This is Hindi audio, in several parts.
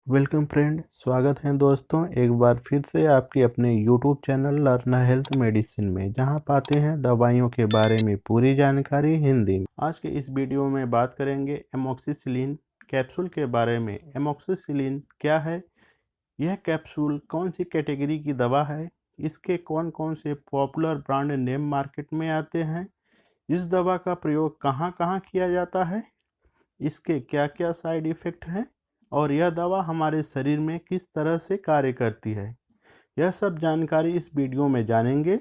वेलकम फ्रेंड, स्वागत है दोस्तों एक बार फिर से आपके अपने YouTube channel learn health medicine में, जहां पाते हैं दवाइयों के बारे में पूरी जानकारी हिंदी में। आज के इस वीडियो में बात करेंगे एमोक्सिसिलिन कैप्सूल के बारे में। एमोक्सिसिलिन क्या है, यह कैप्सूल कौन सी कैटेगरी की दवा है, इसके कौन कौन से पॉपुलर ब्रांड नेम मार्केट में आते हैं, इस दवा का प्रयोग कहाँ कहाँ किया जाता है, इसके क्या क्या साइड इफ़ेक्ट हैं और यह दवा हमारे शरीर में किस तरह से कार्य करती है, यह सब जानकारी इस वीडियो में जानेंगे।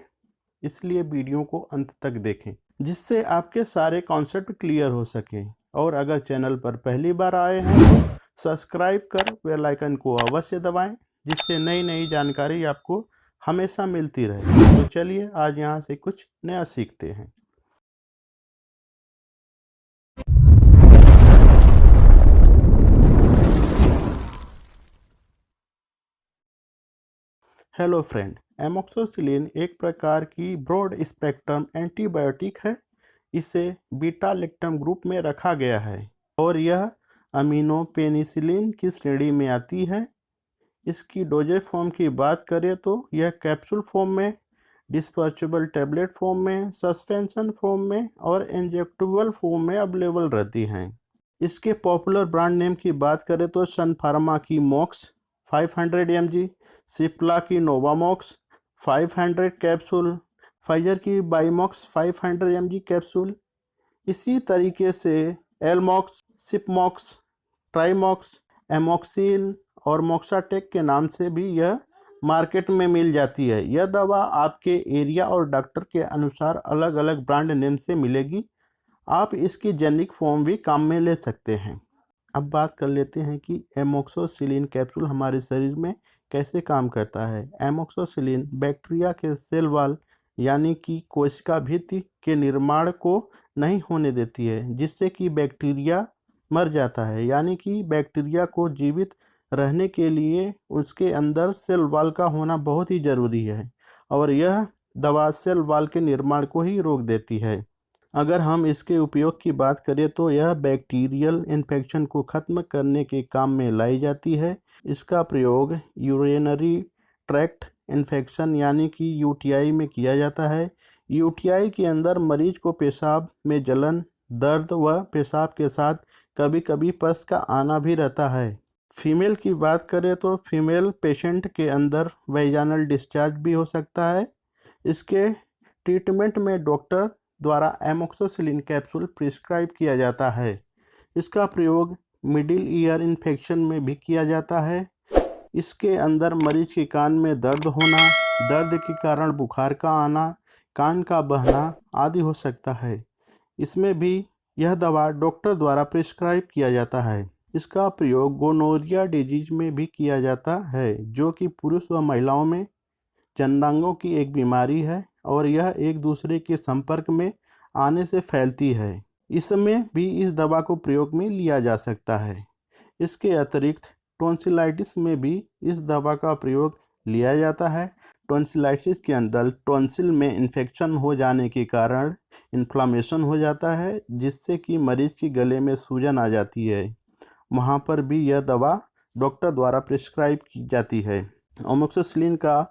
इसलिए वीडियो को अंत तक देखें जिससे आपके सारे कॉन्सेप्ट क्लियर हो सकें। और अगर चैनल पर पहली बार आए हैं तो सब्सक्राइब कर बेल आइकन को अवश्य दबाएं, जिससे नई नई जानकारी आपको हमेशा मिलती रहे। तो चलिए आज यहाँ से कुछ नया सीखते हैं। हेलो फ्रेंड, एमोक्सिसिलिन एक प्रकार की ब्रॉड स्पेक्ट्रम एंटीबायोटिक है। इसे बीटा लैक्टम ग्रुप में रखा गया है और यह अमीनो पेनिसिलिन की श्रेणी में आती है। इसकी डोजेज फॉर्म की बात करें तो यह कैप्सूल फॉर्म में, डिस्पर्चेबल टैबलेट फॉर्म में, सस्पेंशन फॉर्म में और इंजेक्टेबल फॉर्म में अवेलेबल रहती हैं। इसके पॉपुलर ब्रांड नेम की बात करें तो सन फार्मा की मॉक्स 500 mg, सिप्ला की नोवामॉक्स 500 कैप्सूल, फाइजर की बाईमॉक्स 500 mg कैप्सूल। इसी तरीके से एलमॉक्स, सिपमॉक्स, ट्राईमॉक्स, एमॉक्सिन और मॉक्साटेक के नाम से भी यह मार्केट में मिल जाती है। यह दवा आपके एरिया और डॉक्टर के अनुसार अलग अलग ब्रांड नेम से मिलेगी। आप इसकी जेनिक फॉर्म भी काम में ले सकते हैं। अब बात कर लेते हैं कि एमोक्सिसिलिन कैप्सूल हमारे शरीर में कैसे काम करता है। एमोक्सिसिलिन बैक्टीरिया के सेल वॉल यानी कि कोशिका भित्ति के निर्माण को नहीं होने देती है, जिससे कि बैक्टीरिया मर जाता है। यानी कि बैक्टीरिया को जीवित रहने के लिए उसके अंदर सेल वॉल का होना बहुत ही ज़रूरी है और यह दवा सेल वॉल के निर्माण को ही रोक देती है। अगर हम इसके उपयोग की बात करें तो यह बैक्टीरियल इन्फेक्शन को ख़त्म करने के काम में लाई जाती है। इसका प्रयोग यूरिनरी ट्रैक्ट इन्फेक्शन यानी कि यूटीआई में किया जाता है। यूटीआई के अंदर मरीज को पेशाब में जलन, दर्द व पेशाब के साथ कभी कभी पस का आना भी रहता है। फीमेल की बात करें तो फीमेल पेशेंट के अंदर वैजानल डिस्चार्ज भी हो सकता है। इसके ट्रीटमेंट में डॉक्टर द्वारा एमोक्सिसिलिन कैप्सूल प्रिस्क्राइब किया जाता है। इसका प्रयोग मिडिल ईयर इन्फेक्शन में भी किया जाता है। इसके अंदर मरीज के कान में दर्द होना, दर्द के कारण बुखार का आना, कान का बहना आदि हो सकता है। इसमें भी यह दवा डॉक्टर द्वारा प्रिस्क्राइब किया जाता है। इसका प्रयोग गोनोरिया डिजीज में भी किया जाता है, जो कि पुरुष व महिलाओं में जननांगों की एक बीमारी है और यह एक दूसरे के संपर्क में आने से फैलती है। इसमें भी इस दवा को प्रयोग में लिया जा सकता है। इसके अतिरिक्त टॉन्सिलाइटिस में भी इस दवा का प्रयोग लिया जाता है। टॉन्सिलाइटिस के अंदर टॉन्सिल में इन्फेक्शन हो जाने के कारण इन्फ्लामेशन हो जाता है, जिससे कि मरीज की गले में सूजन आ जाती है। वहाँ पर भी यह दवा डॉक्टर द्वारा प्रिस्क्राइब की जाती है। एमोक्सिसिलिन का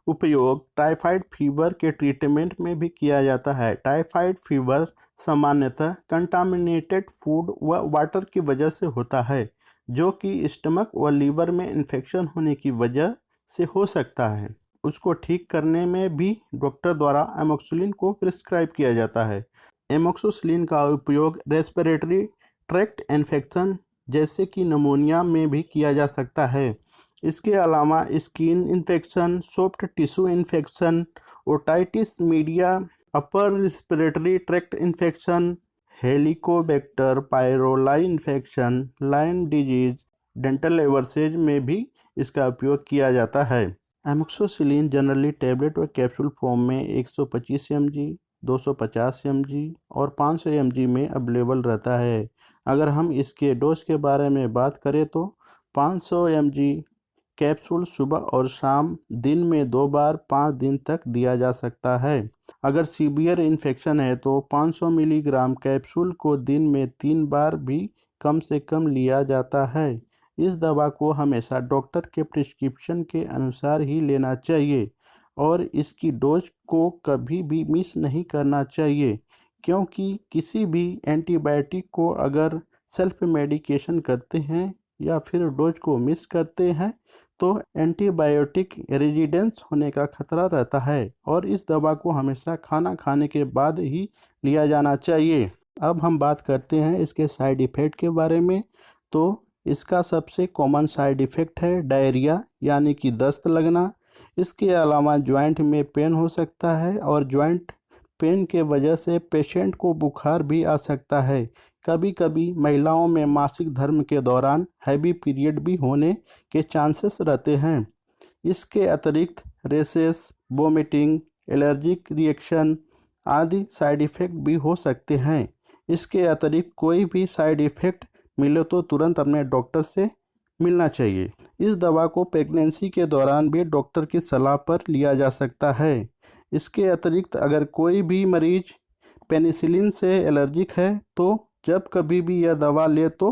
उपयोग टाइफाइड फीवर के ट्रीटमेंट में भी किया जाता है। टाइफाइड फीवर सामान्यतः कंटामिनेटेड फूड व वाटर की वजह से होता है, जो कि स्टमक व लीवर में इन्फेक्शन होने की वजह से हो सकता है। उसको ठीक करने में भी डॉक्टर द्वारा एमोक्सिसिलिन को प्रिस्क्राइब किया जाता है। एमोक्सिसिलिन का उपयोग रेस्पिरेटरी ट्रैक्ट इन्फेक्शन जैसे कि निमोनिया में भी किया जा सकता है। इसके अलावा skin infection, soft tissue infection, otitis media, upper respiratory tract infection, helicobacter pylori infection, lyme disease, dental abscesses में भी इसका उपयोग किया जाता है। एमोक्सिसिलिन जनरली टैबलेट व कैप्सूल फॉर्म में 125 mg, 250 mg और 500 mg में अवेलेबल रहता है। अगर हम इसके डोज के बारे में बात करें तो 500 mg कैप्सूल सुबह और शाम दिन में 2 बार 5 दिन तक दिया जा सकता है। अगर सीवियर इन्फेक्शन है तो 500 मिलीग्राम कैप्सूल को दिन में 3 बार भी कम से कम लिया जाता है। इस दवा को हमेशा डॉक्टर के प्रिस्क्रिप्शन के अनुसार ही लेना चाहिए और इसकी डोज को कभी भी मिस नहीं करना चाहिए, क्योंकि किसी भी एंटीबायोटिक को अगर सेल्फ मेडिकेशन करते हैं या फिर डोज को मिस करते हैं तो एंटीबायोटिक रेजिडेंस होने का खतरा रहता है और इस दवा को हमेशा खाना खाने के बाद ही लिया जाना चाहिए। अब हम बात करते हैं इसके साइड इफ़ेक्ट के बारे में। तो इसका सबसे कॉमन साइड इफ़ेक्ट है डायरिया यानी कि दस्त लगना। इसके अलावा जॉइंट में पेन हो सकता है और जॉइंट पेन के वजह से पेशेंट को बुखार भी आ सकता है। कभी कभी महिलाओं में मासिक धर्म के दौरान हैवी पीरियड भी होने के चांसेस रहते हैं। इसके अतिरिक्त रेसेस, वोमिटिंग, एलर्जिक रिएक्शन आदि साइड इफ़ेक्ट भी हो सकते हैं। इसके अतिरिक्त कोई भी साइड इफ़ेक्ट मिले तो तुरंत अपने डॉक्टर से मिलना चाहिए। इस दवा को प्रेगनेंसी के दौरान भी डॉक्टर की सलाह पर लिया जा सकता है। इसके अतिरिक्त अगर कोई भी मरीज पेनिसिलिन से एलर्जिक है तो जब कभी भी यह दवा ले तो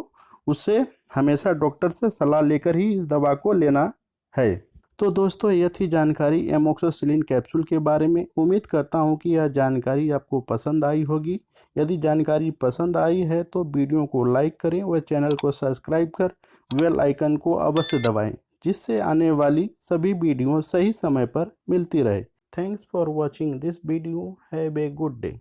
उसे हमेशा डॉक्टर से सलाह लेकर ही इस दवा को लेना है। तो दोस्तों, यह थी जानकारी एमोक्सिसिलिन कैप्सूल के बारे में। उम्मीद करता हूं कि यह जानकारी आपको पसंद आई होगी। यदि जानकारी पसंद आई है तो वीडियो को लाइक करें व चैनल को सब्सक्राइब कर बेल आइकन को अवश्य दबाएं, जिससे आने वाली सभी वीडियो सही समय पर मिलती रहे। Thanks for watching this video. Have a good day.